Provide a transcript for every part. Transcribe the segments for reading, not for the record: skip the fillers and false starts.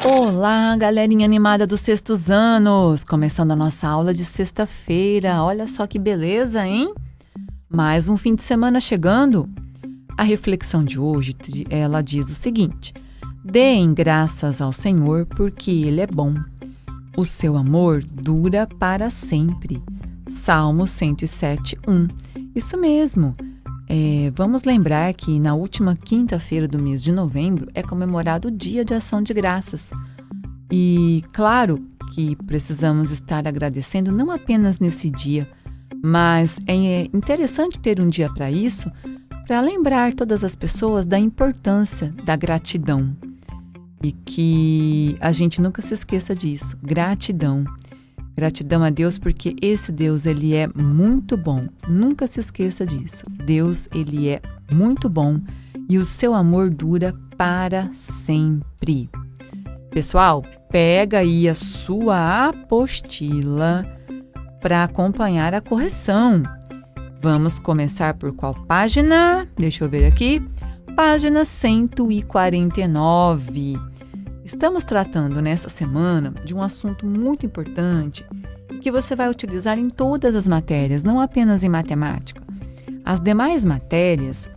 Olá, galerinha animada dos sextos anos! Começando a nossa aula de sexta-feira. Olha só que beleza, hein? Mais um fim de semana chegando. A reflexão de hoje, ela diz o seguinte: deem graças ao Senhor porque Ele é bom. O seu amor dura para sempre. Salmo 107:1. Isso mesmo. Vamos lembrar que na última quinta-feira do mês de novembro é comemorado o Dia de Ação de Graças. E claro que precisamos estar agradecendo não apenas nesse dia, mas é interessante ter um dia para isso, para lembrar todas as pessoas da importância da gratidão. E que a gente nunca se esqueça disso. Gratidão. Gratidão a Deus porque esse Deus, Ele é muito bom. Nunca se esqueça disso. Deus, Ele é muito bom e o seu amor dura para sempre. Pessoal, pega aí a sua apostila para acompanhar a correção. Vamos começar por qual página? Deixa eu ver aqui. Página 149. Estamos tratando nessa semana de um assunto muito importante que você vai utilizar em todas as matérias, não apenas em matemática. As demais matérias,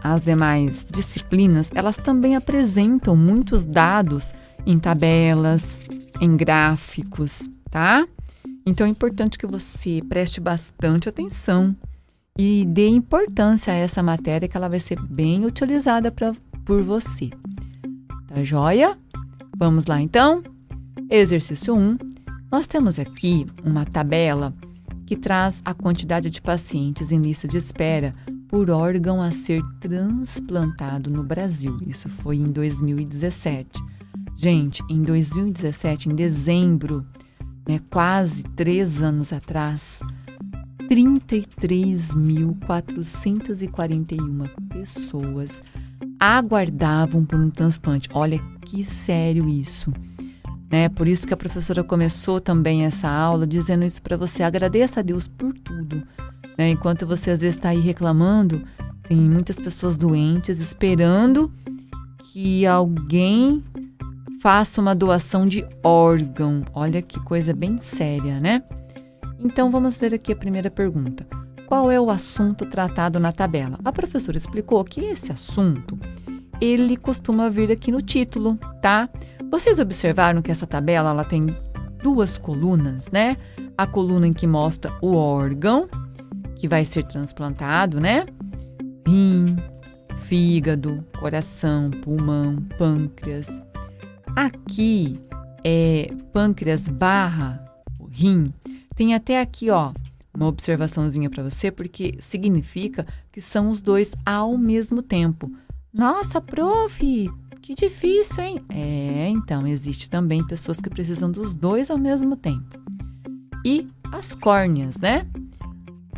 as demais disciplinas, elas também apresentam muitos dados em tabelas, em gráficos, tá? Então é importante que você preste bastante atenção e dê importância a essa matéria que ela vai ser bem utilizada por você. Tá joia? Vamos lá então? Exercício 1. Nós temos aqui uma tabela que traz a quantidade de pacientes em lista de espera por órgão a ser transplantado no Brasil. Isso foi em 2017. Gente, em 2017, em dezembro, quase 3 anos atrás, 33.441 pessoas aguardavam por um transplante. Olha que sério isso, Por isso que a professora começou também essa aula dizendo isso para você. Agradeça a Deus por tudo, Enquanto você às vezes está aí reclamando, tem muitas pessoas doentes esperando que alguém faça uma doação de órgão. Olha que coisa bem séria, Então vamos ver aqui a primeira pergunta. Qual é o assunto tratado na tabela? A professora explicou que esse assunto, ele costuma vir aqui no título, tá? Vocês observaram que essa tabela, ela tem 2 colunas, A coluna em que mostra o órgão que vai ser transplantado, Rim, fígado, coração, pulmão, pâncreas. Aqui é pâncreas barra rim. Tem até aqui, uma observaçãozinha para você, porque significa que são os 2 ao mesmo tempo. Nossa, prof, que difícil, hein? Então, existe também pessoas que precisam dos 2 ao mesmo tempo. E as córneas,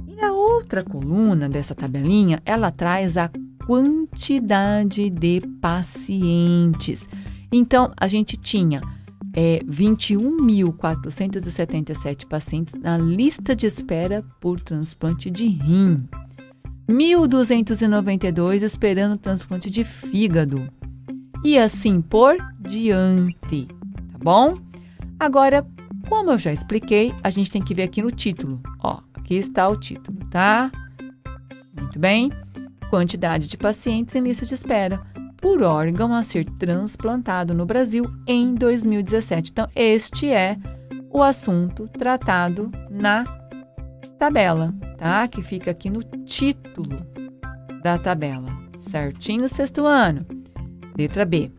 E a outra coluna dessa tabelinha, ela traz a quantidade de pacientes. Então, a gente tinha 21.477 pacientes na lista de espera por transplante de rim. 1.292 esperando transplante de fígado. E assim por diante, tá bom? Agora, como eu já expliquei, a gente tem que ver aqui no título. Aqui está o título, tá? Muito bem. Quantidade de pacientes em lista de espera por órgão a ser transplantado no Brasil em 2017. Então, este é o assunto tratado na tabela, tá? Que fica aqui no título da tabela. Certinho, sexto ano. Letra B.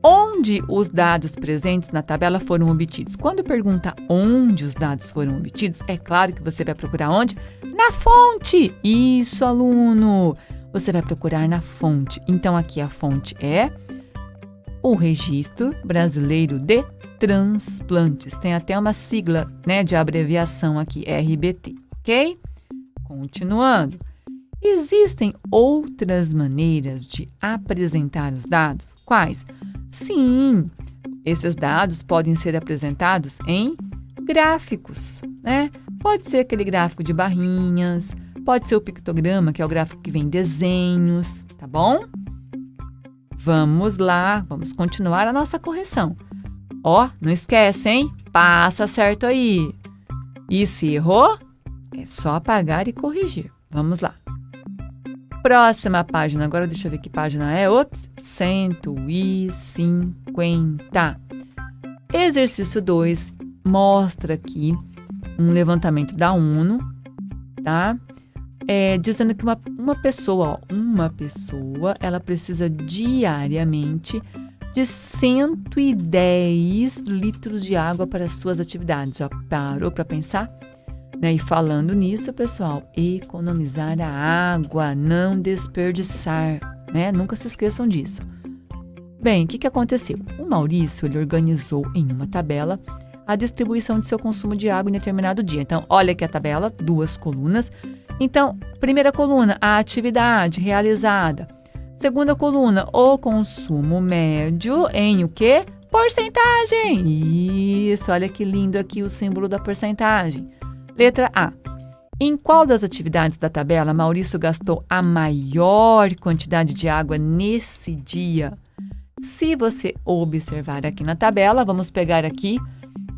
Onde os dados presentes na tabela foram obtidos? Quando pergunta onde os dados foram obtidos, é claro que você vai procurar onde? Na fonte! Isso, aluno! Você vai procurar na fonte. Então, aqui a fonte é o Registro Brasileiro de Transplantes. Tem até uma sigla, de abreviação aqui, RBT, ok? Continuando. Existem outras maneiras de apresentar os dados? Quais? Sim, esses dados podem ser apresentados em gráficos, Pode ser aquele gráfico de barrinhas, pode ser o pictograma, que é o gráfico que vem desenhos, tá bom? Vamos lá, vamos continuar a nossa correção. Ó, não esquece, hein? Passa certo aí. E se errou, é só apagar e corrigir. Vamos lá. Próxima página. Agora deixa eu ver que página é. Ops, 150. Exercício 2 mostra aqui um levantamento da ONU, tá? Dizendo que uma pessoa, ela precisa diariamente de 110 litros de água para suas atividades. Já parou para pensar? Né? E falando nisso, pessoal, economizar a água, não desperdiçar, né? Nunca se esqueçam disso. Bem, o que aconteceu? O Maurício, ele organizou em uma tabela a distribuição de seu consumo de água em determinado dia. Então, olha aqui a tabela, 2 colunas. Então, primeira coluna, a atividade realizada. Segunda coluna, o consumo médio em o quê? Porcentagem. Isso, olha que lindo aqui o símbolo da porcentagem. Letra A. Em qual das atividades da tabela Maurício gastou a maior quantidade de água nesse dia? Se você observar aqui na tabela, vamos pegar aqui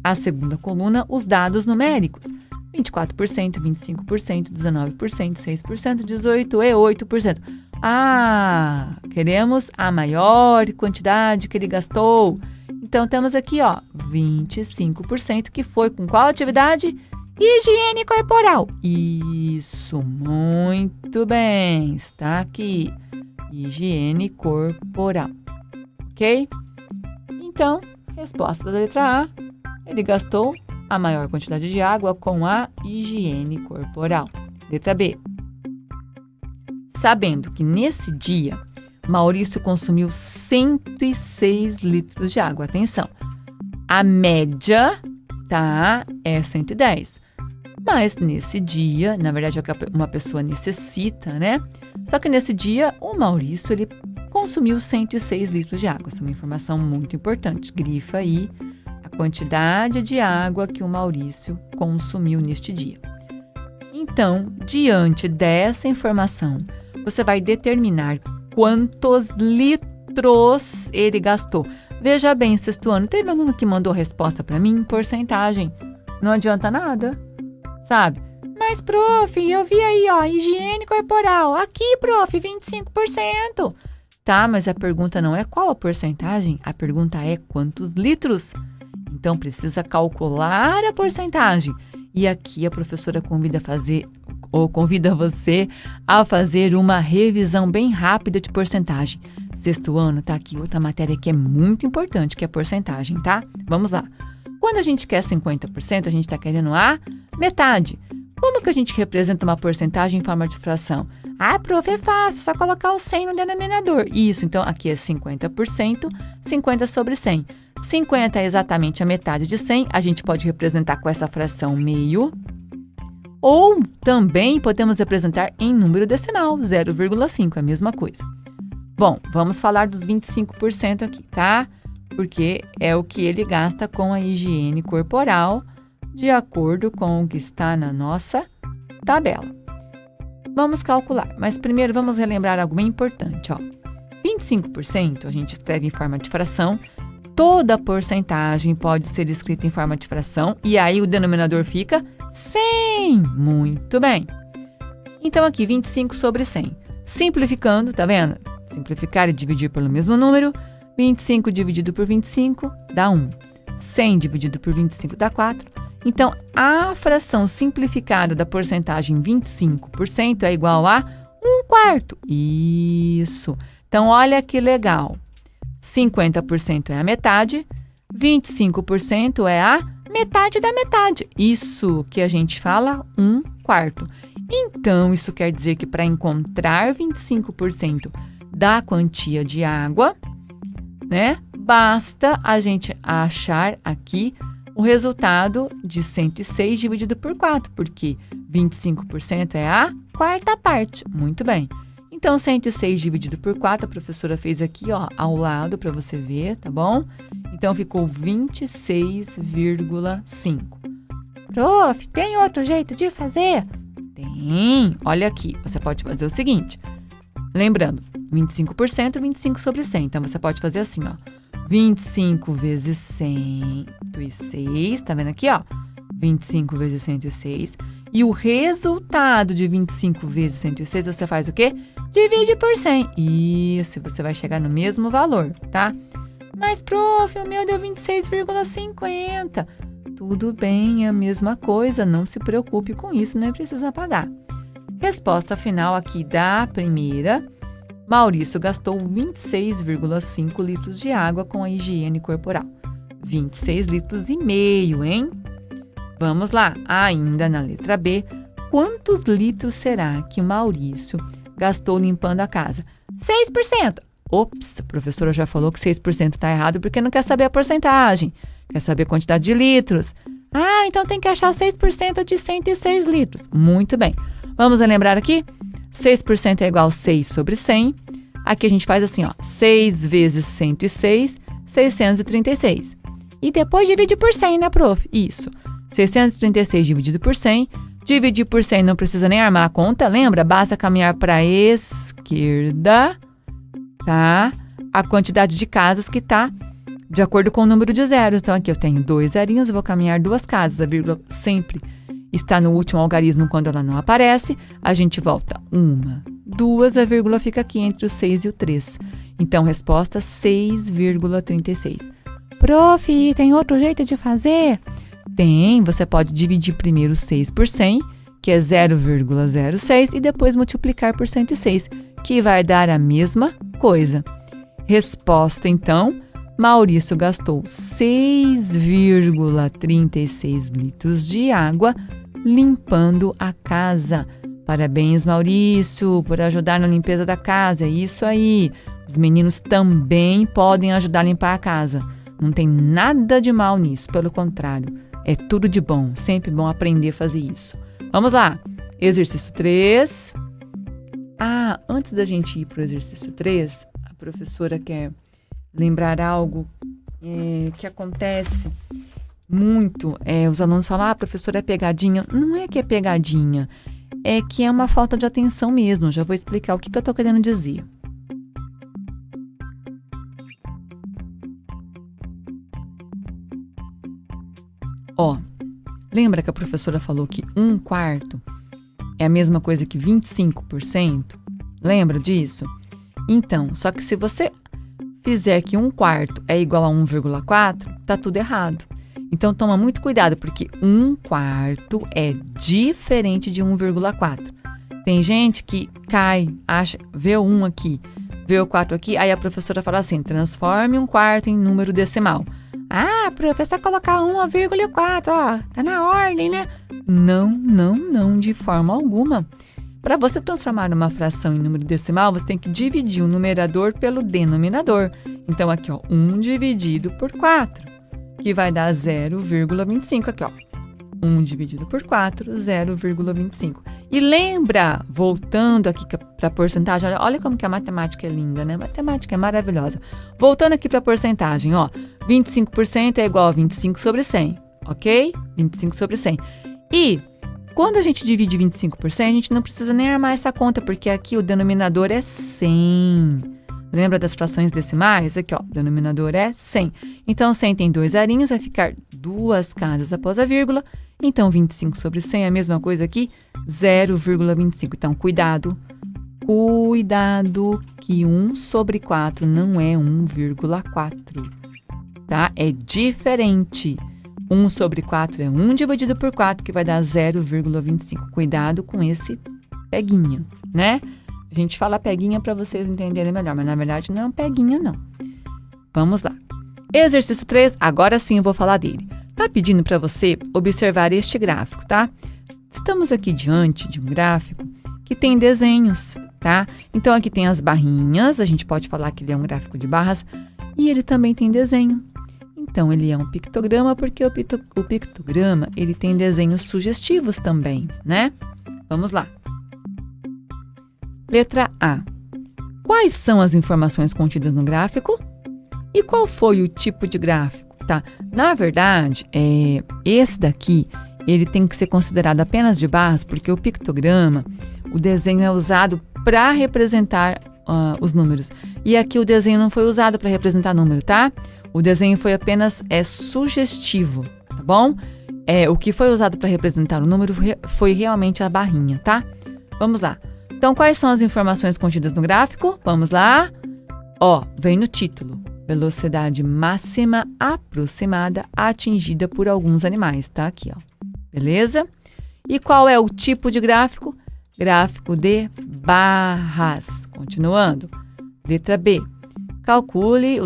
a segunda coluna, os dados numéricos. 24%, 25%, 19%, 6%, 18% e 8%. Ah, queremos a maior quantidade que ele gastou. Então, temos aqui, ó, 25% que foi com qual atividade? Higiene corporal. Isso, muito bem. Está aqui. Higiene corporal. Ok? Então, resposta da letra A. Ele gastou a maior quantidade de água com a higiene corporal. Letra B. Sabendo que nesse dia, Maurício consumiu 106 litros de água. Atenção, a média, tá, é 110. Mas nesse dia, na verdade, é o que uma pessoa necessita, né? Só que nesse dia, o Maurício, ele consumiu 106 litros de água. Essa é uma informação muito importante. Grifa aí a quantidade de água que o Maurício consumiu neste dia. Então, diante dessa informação, você vai determinar quantos litros ele gastou. Veja bem, sexto ano, teve um aluno que mandou a resposta para mim em porcentagem. Não adianta nada, sabe? Mas, prof, eu vi aí, ó, higiene corporal. Aqui, prof, 25%. Tá, mas a pergunta não é qual a porcentagem, a pergunta é quantos litros. Então, precisa calcular a porcentagem. E aqui a professora convida você a fazer uma revisão bem rápida de porcentagem. Sexto ano, tá aqui outra matéria que é muito importante, que é a porcentagem, tá? Vamos lá. Quando a gente quer 50%, a gente está querendo a metade. Como que a gente representa uma porcentagem em forma de fração? Ah, prof, é fácil, só colocar o 100 no denominador. Isso, então aqui é 50%, 50 sobre 100. 50 é exatamente a metade de 100, a gente pode representar com essa fração meio. Ou também podemos representar em número decimal, 0,5, a mesma coisa. Bom, vamos falar dos 25% aqui, tá? Porque é o que ele gasta com a higiene corporal, de acordo com o que está na nossa tabela. Vamos calcular, mas primeiro vamos relembrar algo bem importante, ó. 25% a gente escreve em forma de fração, toda porcentagem pode ser escrita em forma de fração, e aí o denominador fica 100. Muito bem. Então aqui, 25 sobre 100. Simplificando, tá vendo? Simplificar e dividir pelo mesmo número. 25 dividido por 25 dá 1. 100 dividido por 25 dá 4. Então, a fração simplificada da porcentagem 25% é igual a 1/4. Isso. Então, olha que legal. 50% é a metade, 25% é a metade da metade. Isso que a gente fala 1/4. Então, isso quer dizer que para encontrar 25% da quantia de água, né, basta a gente achar aqui o resultado de 106 dividido por 4, porque 25% é a quarta parte. Muito bem. Então, 106 dividido por 4, a professora fez aqui, ó, ao lado para você ver, tá bom? Então, ficou 26,5. Prof, tem outro jeito de fazer? Tem. Olha aqui, você pode fazer o seguinte. Lembrando, 25%, 25 sobre 100. Então, você pode fazer assim, ó. 25 vezes 106, tá vendo aqui, ó? 25 vezes 106. E o resultado de 25 vezes 106, você faz o quê? Divide por 100. Isso, você vai chegar no mesmo valor, tá? Mas, prof, o meu deu 26,50. Tudo bem, é a mesma coisa, não se preocupe com isso, nem precisa pagar. Resposta final aqui da primeira. Maurício gastou 26,5 litros de água com a higiene corporal. 26 litros e meio, hein? Vamos lá, ainda na letra B. Quantos litros será que o Maurício gastou limpando a casa? 6%. Ops, a professora já falou que 6% está errado porque não quer saber a porcentagem. Quer saber a quantidade de litros. Ah, então tem que achar 6% de 106 litros. Muito bem. Vamos lembrar aqui? 6% é igual a 6 sobre 100. Aqui a gente faz assim, ó. 6 vezes 106, 636. E depois divide por 100, né, prof? Isso. 636 dividido por 100. Dividir por 100 não precisa nem armar a conta, lembra? Basta caminhar para a esquerda, tá? A quantidade de casas que tá de acordo com o número de zeros. Então, aqui eu tenho 2 zerinhos, eu vou caminhar 2 casas. A vírgula sempre está no último algarismo quando ela não aparece. A gente volta 1, 2, a vírgula fica aqui entre o 6 e o 3. Então, resposta 6,36. Prof, tem outro jeito de fazer? Tem, você pode dividir primeiro 6 por 100, que é 0,06, e depois multiplicar por 106, que vai dar a mesma coisa. Resposta, então, Maurício gastou 6,36 litros de água limpando a casa. Parabéns, Maurício, por ajudar na limpeza da casa. É isso aí. Os meninos também podem ajudar a limpar a casa. Não tem nada de mal nisso, pelo contrário. É tudo de bom, sempre bom aprender a fazer isso. Vamos lá, exercício 3. Ah, antes da gente ir para o exercício 3, a professora quer lembrar algo que acontece muito. Os alunos falam, professora, é pegadinha. Não é que é pegadinha, é que é uma falta de atenção mesmo. Já vou explicar o que eu estou querendo dizer. Ó, lembra que a professora falou que 1/4 é a mesma coisa que 25%? Lembra disso? Então, só que se você fizer que 1/4 é igual a 1,4, tá tudo errado. Então, toma muito cuidado, porque 1/4 é diferente de 1,4. Tem gente que cai, vê o 1 aqui, vê o 4 aqui, aí a professora fala assim, transforme 1/4 em número decimal. Ah, professor, colocar 1,4, ó, tá na ordem, né? Não, de forma alguma. Para você transformar uma fração em número decimal, você tem que dividir o numerador pelo denominador. Então, aqui, ó, 1 dividido por 4, que vai dar 0,25, aqui, ó. 1 dividido por 4, 0,25. E lembra, voltando aqui para a porcentagem, olha como que a matemática é linda, né? A matemática é maravilhosa. Voltando aqui para a porcentagem, ó, 25% é igual a 25 sobre 100, ok? 25 sobre 100. E quando a gente divide 25 por 100, a gente não precisa nem armar essa conta, porque aqui o denominador é 100. Lembra das frações decimais? Aqui, ó, o denominador é 100. Então, 100 tem 2 zerinhos, vai ficar 2 casas após a vírgula. Então, 25 sobre 100 é a mesma coisa aqui, 0,25. Então, cuidado que 1 sobre 4 não é 1,4, tá? É diferente. 1 sobre 4 é 1 dividido por 4, que vai dar 0,25. Cuidado com esse peguinha, né? A gente fala peguinha para vocês entenderem melhor, mas na verdade não é um peguinha, não. Vamos lá. Exercício 3, agora sim eu vou falar dele. Tá pedindo para você observar este gráfico, tá? Estamos aqui diante de um gráfico que tem desenhos, tá? Então aqui tem as barrinhas, a gente pode falar que ele é um gráfico de barras, e ele também tem desenho. Então ele é um pictograma porque o pictograma ele tem desenhos sugestivos também, né? Vamos lá. Letra A. Quais são as informações contidas no gráfico? E qual foi o tipo de gráfico? Tá? Na verdade, esse daqui, ele tem que ser considerado apenas de barras, porque o pictograma, o desenho é usado para representar os números. E aqui o desenho não foi usado para representar número, tá? O desenho foi apenas sugestivo, tá bom? O que foi usado para representar o número foi realmente a barrinha, tá? Vamos lá. Então, quais são as informações contidas no gráfico? Vamos lá. Vem no título. Velocidade máxima aproximada atingida por alguns animais, tá? Aqui, Beleza? E qual é o tipo de gráfico? Gráfico de barras. Continuando. Letra B. Calcule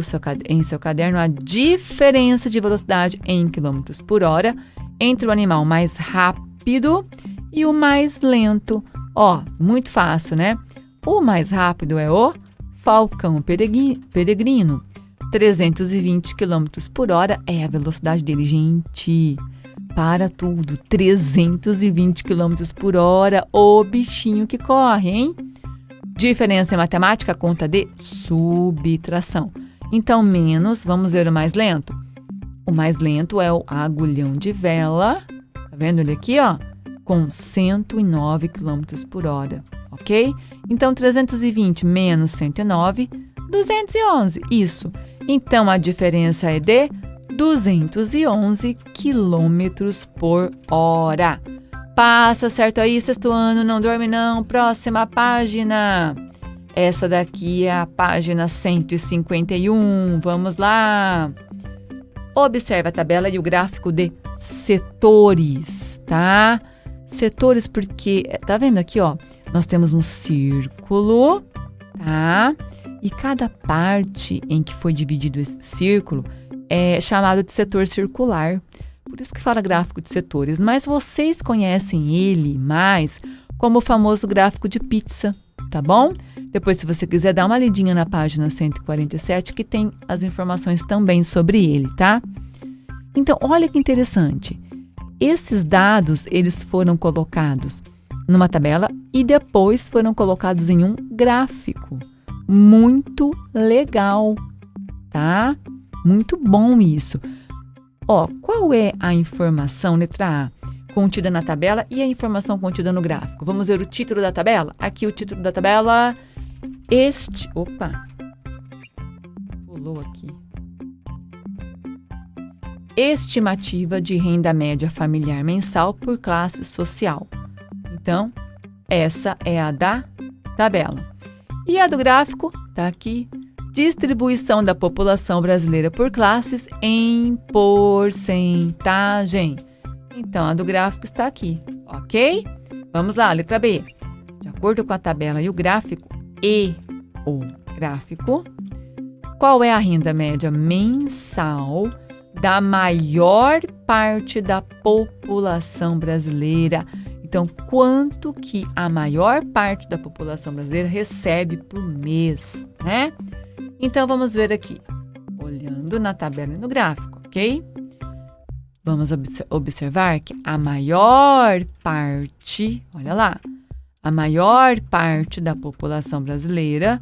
em seu caderno a diferença de velocidade em km por hora entre o animal mais rápido e o mais lento. Muito fácil, né? O mais rápido é o falcão peregrino. 320 km por hora é a velocidade dele, gente. Para tudo, 320 km por hora, o bichinho que corre, hein? Diferença em matemática, conta de subtração. Então, menos, vamos ver o mais lento. O mais lento é o agulhão de vela, tá vendo ele aqui, com 109 km por hora, ok? Então, 320 menos 109, 211, isso. Então, a diferença é de 211 km por hora. Passa certo aí, sexto ano, não dorme não. Próxima página. Essa daqui é a página 151. Vamos lá. Observe a tabela e o gráfico de setores, tá? Setores porque, tá vendo aqui, nós temos um círculo, tá? E cada parte em que foi dividido esse círculo é chamado de setor circular. Por isso que fala gráfico de setores. Mas vocês conhecem ele mais como o famoso gráfico de pizza, tá bom? Depois, se você quiser, dar uma lidinha na página 147, que tem as informações também sobre ele, tá? Então, olha que interessante. Esses dados, eles foram colocados numa tabela e depois foram colocados em um gráfico. Muito legal, tá? Muito bom isso. Qual é a informação, letra A, contida na tabela e a informação contida no gráfico? Vamos ver o título da tabela? Aqui o título da tabela. Pulou aqui. Estimativa de renda média familiar mensal por classe social. Então, essa é a da tabela. E a do gráfico tá aqui. Distribuição da população brasileira por classes em porcentagem. Então, a do gráfico está aqui, ok? Vamos lá, letra B. De acordo com a tabela e o gráfico, qual é a renda média mensal da maior parte da população brasileira? Então, quanto que a maior parte da população brasileira recebe por mês, né? Então, vamos ver aqui, olhando na tabela e no gráfico, ok? Vamos observar que a maior parte, olha lá, a maior parte da população brasileira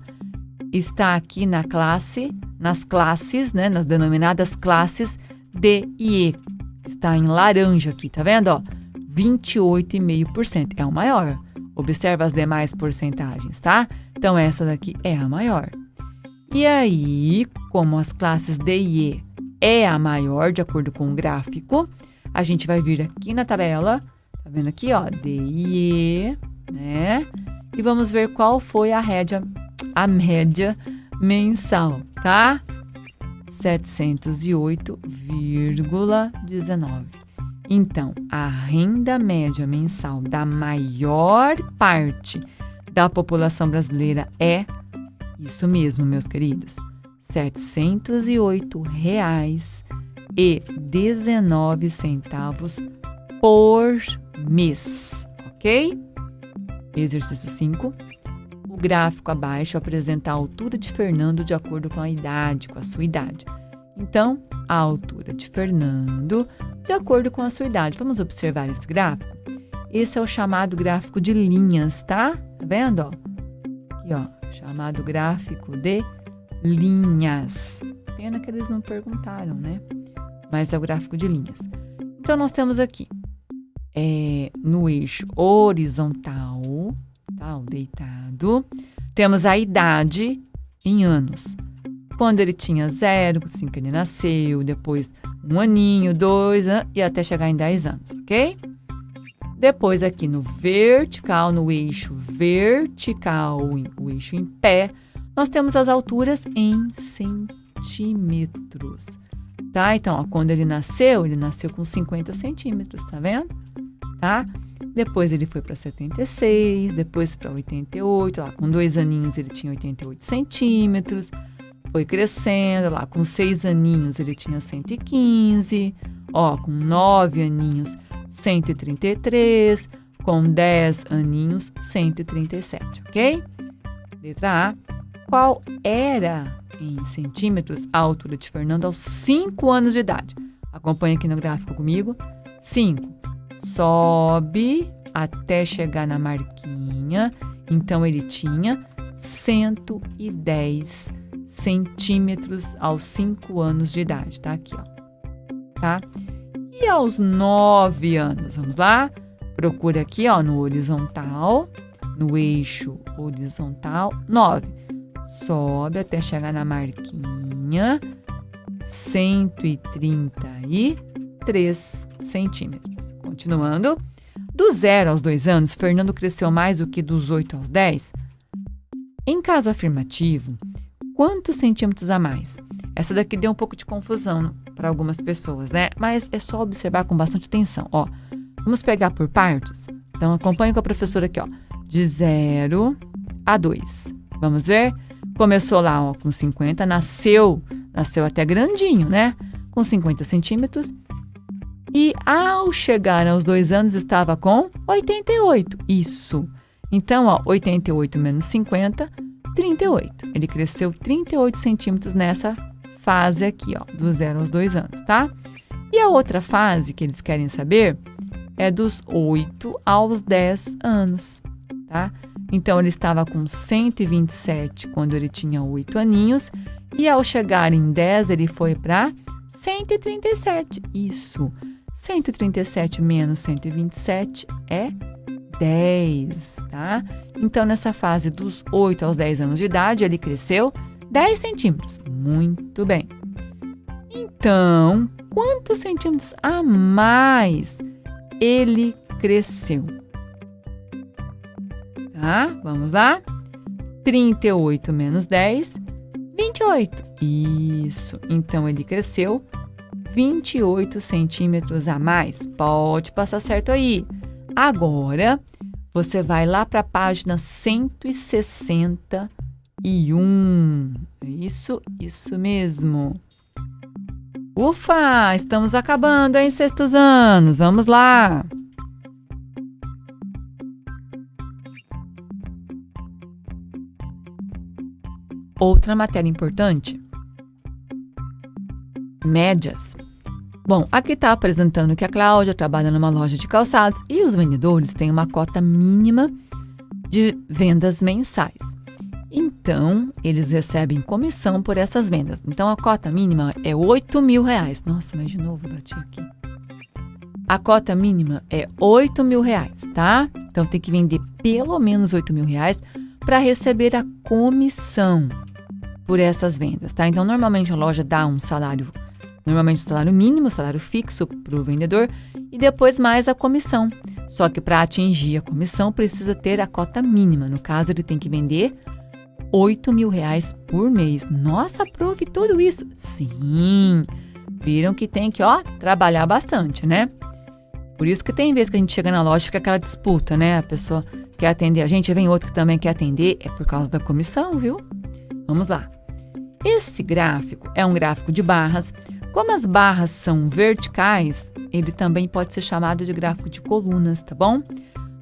está aqui nas classes, né, nas denominadas classes D e E. Está em laranja aqui, tá vendo? 28,5%, é o maior. Observa as demais porcentagens, tá? Então, essa daqui é a maior. E aí, como as classes D e E é a maior, de acordo com o gráfico, a gente vai vir aqui na tabela, tá vendo aqui, D e E, né? E vamos ver qual foi a média mensal, tá? 708,19. Então, a renda média mensal da maior parte da população brasileira é isso mesmo, meus queridos, R$ 708,19 por mês, ok? Exercício 5. O gráfico abaixo apresenta a altura de Fernando de acordo com a sua idade. Então, a altura de Fernando de acordo com a sua idade. Vamos observar esse gráfico? Esse é o chamado gráfico de linhas, tá? Tá vendo, Aqui, chamado gráfico de linhas. Pena que eles não perguntaram, né? Mas é o gráfico de linhas. Então, nós temos aqui, no eixo horizontal, tá? O deitado. Temos a idade em anos. quando ele tinha 0, assim que ele nasceu, depois 1 aninho, 2 e até chegar em 10 anos, ok? Depois aqui no vertical, no eixo vertical, o eixo em pé, nós temos as alturas em centímetros, tá? Então, ó, quando ele nasceu com 50 centímetros, tá vendo? Tá? Depois ele foi para 76, depois para 88, lá com 2 aninhos ele tinha 88 centímetros, foi crescendo, lá com 6 aninhos ele tinha 115, ó, com 9 aninhos 133, com 10 aninhos 137, ok? Letra A, qual era em centímetros a altura de Fernando aos 5 anos de idade? Acompanha aqui no gráfico comigo. 5. Sobe até chegar na marquinha. Então, ele tinha 110 centímetros aos 5 anos de idade. Tá aqui, ó. Tá? E aos 9 anos, vamos lá? Procura aqui, ó, no horizontal, no eixo horizontal, 9. Sobe até chegar na marquinha, 133 centímetros. Continuando, do 0 aos 2 anos, Fernando cresceu mais do que dos 8 aos 10? Em caso afirmativo, quantos centímetros a mais? Essa daqui deu um pouco de confusão para algumas pessoas, né? Mas é só observar com bastante atenção, ó. Vamos pegar por partes? Então, acompanhe com a professora aqui, ó. De 0 a 2. Vamos ver? Começou lá, ó, com 50, nasceu até grandinho, né? Com 50 centímetros. E ao chegar aos 2 anos, estava com 88. Isso. Então, ó, 88 menos 50, 38. Ele cresceu 38 centímetros nessa fase aqui, ó, do 0 aos 2 anos, tá? E a outra fase que eles querem saber é dos 8 aos 10 anos, tá? Então, ele estava com 127 quando ele tinha 8 aninhos. E ao chegar em 10, ele foi para 137. Isso. 137 menos 127 é 10, tá? Então, nessa fase dos 8 aos 10 anos de idade, ele cresceu 10 centímetros. Muito bem. Então, quantos centímetros a mais ele cresceu? Tá? Vamos lá? 38 menos 10, 28. Isso. Então, ele cresceu 28 centímetros a mais. Pode passar certo aí. Agora, você vai lá para a página 161. Isso mesmo. Ufa, estamos acabando, hein, sextos anos. Vamos lá. Outra matéria importante, médias. Bom, aqui está apresentando que a Cláudia trabalha numa loja de calçados e os vendedores têm uma cota mínima de vendas mensais. Então, eles recebem comissão por essas vendas. Então, a cota mínima é R$8.000. Nossa, mas de novo eu bati aqui. A cota mínima é R$8.000, tá? Então, tem que vender pelo menos R$8.000 para receber a comissão por essas vendas, tá? Então, normalmente a loja dá um salário mínimo, salário fixo para o vendedor e depois mais a comissão. Só que para atingir a comissão precisa ter a cota mínima. No caso, ele tem que vender R$8.000 por mês. Nossa, prof, tudo isso? Sim! Viram que tem que, trabalhar bastante, né? Por isso que tem vezes que a gente chega na loja e fica aquela disputa, né? A pessoa quer atender a gente, vem outra que também quer atender. É por causa da comissão, viu? Vamos lá. Esse gráfico é um gráfico de barras. Como as barras são verticais, ele também pode ser chamado de gráfico de colunas, tá bom?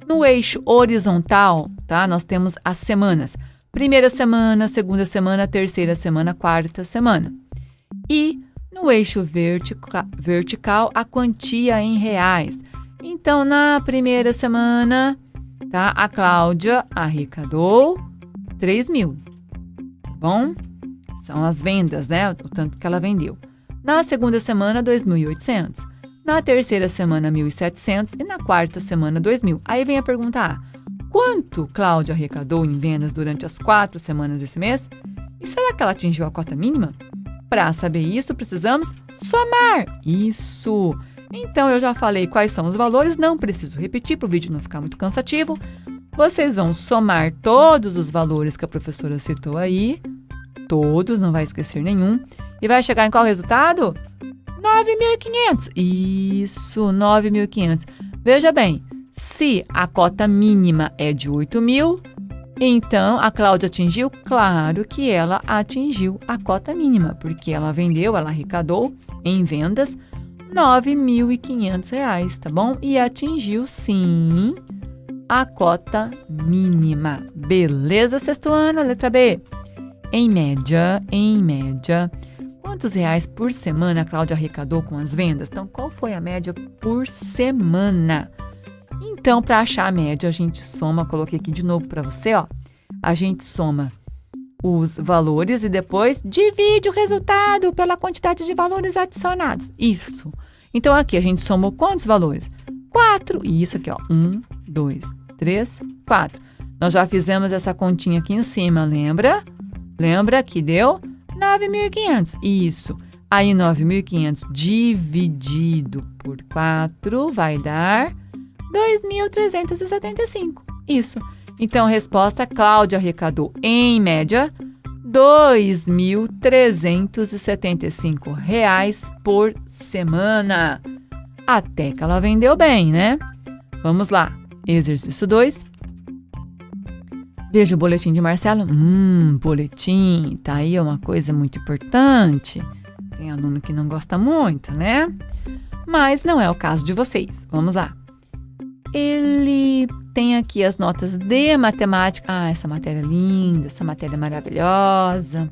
No eixo horizontal, tá? Nós temos as semanas. Primeira semana, segunda semana, terceira semana, quarta semana. E no eixo vertical, a quantia em reais. Então, na primeira semana, tá? A Cláudia arrecadou 3.000, tá bom? São as vendas, né? O tanto que ela vendeu. Na segunda semana, 2.800. Na terceira semana, 1.700. E na quarta semana, 2.000. Aí vem a pergunta A. Quanto Cláudia arrecadou em vendas durante as 4 semanas desse mês? E será que ela atingiu a cota mínima? Para saber isso, precisamos somar. Isso! Então, eu já falei quais são os valores, não preciso repetir para o vídeo não ficar muito cansativo. Vocês vão somar todos os valores que a professora citou aí, todos, não vai esquecer nenhum, e vai chegar em qual resultado? 9.500. Isso, 9.500. Veja bem, se a cota mínima é de 8.000, então a Cláudia atingiu? Claro que ela atingiu a cota mínima, porque ela vendeu, ela arrecadou em vendas R$ 9.500, tá bom? E atingiu, sim, a cota mínima. Beleza, sexto ano, letra B. Em média, quantos reais por semana a Cláudia arrecadou com as vendas? Então, qual foi a média por semana? Então, para achar a média, a gente soma, coloquei aqui de novo para você, ó. A gente soma os valores e depois divide o resultado pela quantidade de valores adicionados. Isso. Então, aqui a gente somou quantos valores? 4. E isso aqui, ó. 1, 2, 3, 4. Nós já fizemos essa continha aqui em cima, lembra? Lembra que deu 9.500. Isso. Aí, 9.500 dividido por 4 vai dar 2.375. Isso. Então, a resposta, Cláudia arrecadou, em média, R$ 2.375 por semana. Até que ela vendeu bem, né? Vamos lá. Exercício 2. Veja o boletim de Marcelo. Boletim. Tá aí uma coisa muito importante. Tem aluno que não gosta muito, né? Mas não é o caso de vocês. Vamos lá. Ele tem aqui as notas de matemática. Essa matéria é linda, essa matéria é maravilhosa.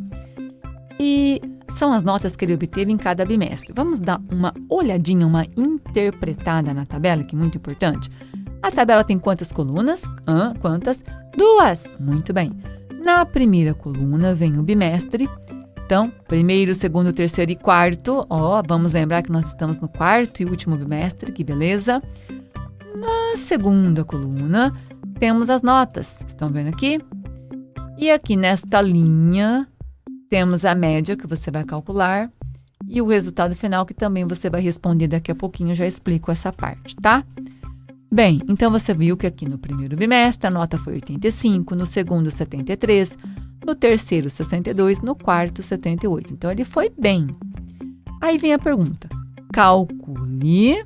E são as notas que ele obteve em cada bimestre. Vamos dar uma olhadinha, uma interpretada na tabela, que é muito importante. A tabela tem quantas colunas? Quantas? 2. Muito bem. Na primeira coluna vem o bimestre. Então, primeiro, segundo, terceiro e quarto. Vamos lembrar que nós estamos no quarto e último bimestre, que beleza. Na segunda coluna, temos as notas. Estão vendo aqui? E aqui nesta linha, temos a média que você vai calcular e o resultado final que também você vai responder daqui a pouquinho. Eu já explico essa parte, tá? Bem, então você viu que aqui no primeiro bimestre a nota foi 85, no segundo 73, no terceiro 62, no quarto 78. Então ele foi bem. Aí vem a pergunta. Calcule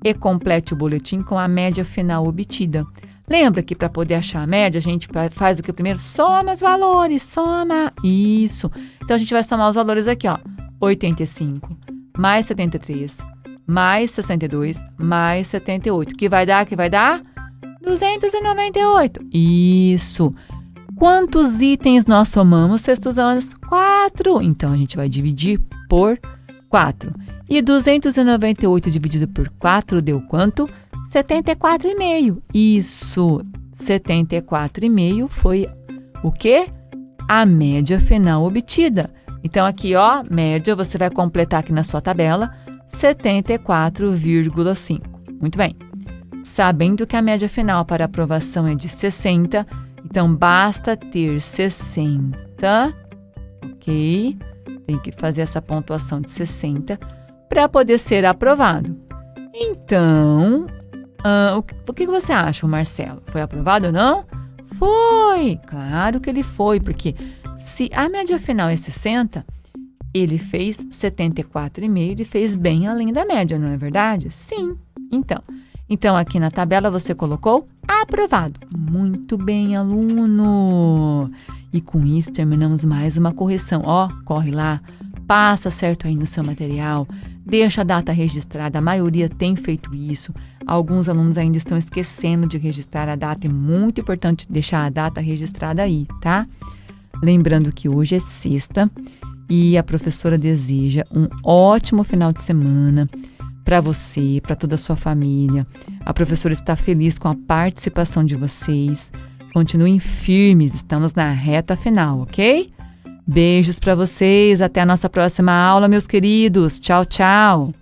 e complete o boletim com a média final obtida. Lembra que para poder achar a média, a gente faz o que primeiro? Soma os valores, soma. Isso. Então, a gente vai somar os valores aqui, ó. 85 mais 73 mais 62 mais 78. Que vai dar? 298. Isso. Quantos itens nós somamos, sextos anos? 4. Então, a gente vai dividir por 4. E 298 dividido por 4 deu quanto? 74,5. Isso, 74,5 foi o quê? A média final obtida. Então, aqui, ó, média, você vai completar aqui na sua tabela, 74,5. Muito bem. Sabendo que a média final para aprovação é de 60, então basta ter 60, ok? Tem que fazer essa pontuação de 60 para poder ser aprovado. Então, o que você acha, Marcelo? Foi aprovado ou não? Foi! Claro que ele foi, porque se a média final é 60, ele fez 74,5, ele fez bem além da média, não é verdade? Sim! Então aqui na tabela você colocou aprovado. Muito bem, aluno! E com isso terminamos mais uma correção. Corre lá, passa certo aí no seu material, deixa a data registrada, a maioria tem feito isso. Alguns alunos ainda estão esquecendo de registrar a data, é muito importante deixar a data registrada aí, tá? Lembrando que hoje é sexta e a professora deseja um ótimo final de semana para você, para toda a sua família. A professora está feliz com a participação de vocês. Continuem firmes, estamos na reta final, ok? Beijos para vocês, até a nossa próxima aula, meus queridos. Tchau, tchau!